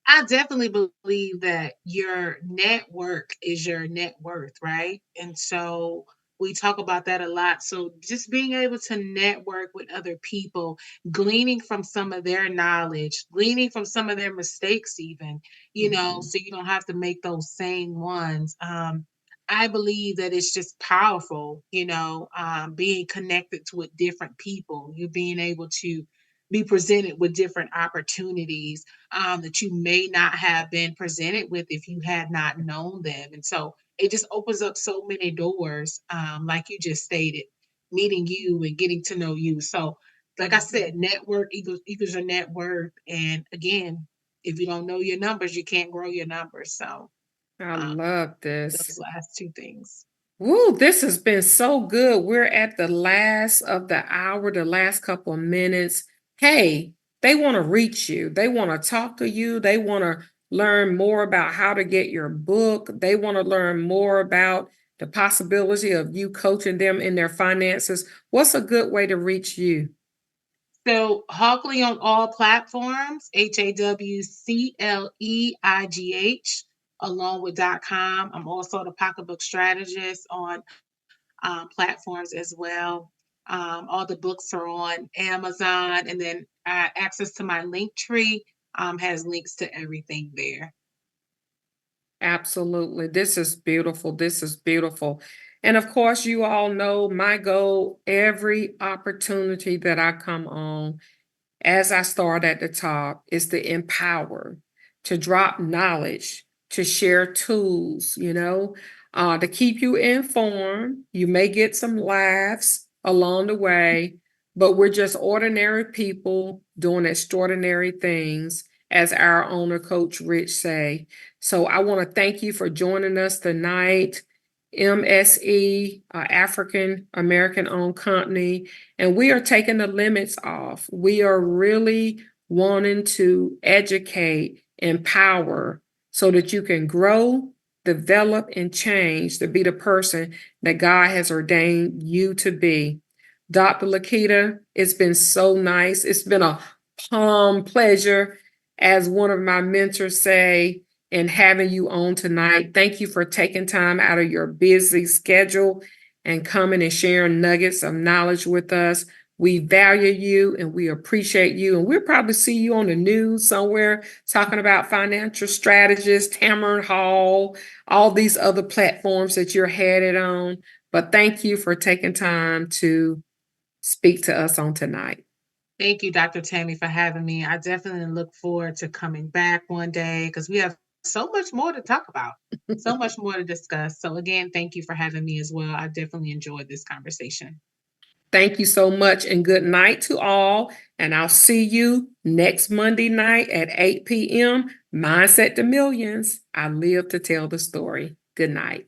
I definitely believe that your network is your net worth, right? And so we talk about that a lot. So just being able to network with other people, gleaning from some of their knowledge, gleaning from some of their mistakes, even, Mhm. so you don't have to make those same ones. I believe that it's just powerful, being connected to with different people, you being able to be presented with different opportunities that you may not have been presented with if you had not known them. And so it just opens up so many doors, like you just stated, meeting you and getting to know you. So, like I said, network equals your net worth. And again, if you don't know your numbers, you can't grow your numbers. So, I um, love this. those last two things. Woo, this has been so good. We're at the last of the hour, the last couple of minutes. hey, they want to reach you. They want to talk to you. They want to learn more about how to get your book. They want to learn more about the possibility of you coaching them in their finances. What's a good way to reach you? So Hawkleigh on all platforms, HAWCLEIGH, along with .com. I'm also the Pocketbook Strategist on platforms as well. All the books are on Amazon, and then access to my link tree has links to everything there. Absolutely. This is beautiful. This is beautiful. And of course, you all know my goal every opportunity that I come on, as I start at the top, is to empower, to drop knowledge, to share tools, to keep you informed. You may get some laughs along the way, but we're just ordinary people doing extraordinary things, as our owner, Coach Rich, say. So I want to thank you for joining us tonight. MSE, African American owned company, and we are taking the limits off. We are really wanting to educate, empower, so that you can grow, develop, and change to be the person that God has ordained you to be. Dr. Lakita, it's been so nice. It's been a palm pleasure, as one of my mentors say, in having you on tonight. Thank you for taking time out of your busy schedule and coming and sharing nuggets of knowledge with us. We value you and we appreciate you. And we'll probably see you on the news somewhere talking about financial strategists, Tamron Hall, all these other platforms that you're headed on. But thank you for taking time to speak to us on tonight. Thank you, Dr. Tammie, for having me. I definitely look forward to coming back one day because we have so much more to talk about, so much more to discuss. So, again, thank you for having me as well. I definitely enjoyed this conversation. Thank you so much and good night to all. And I'll see you next Monday night at 8 p.m. Mindset to Millions. I live to tell the story. Good night.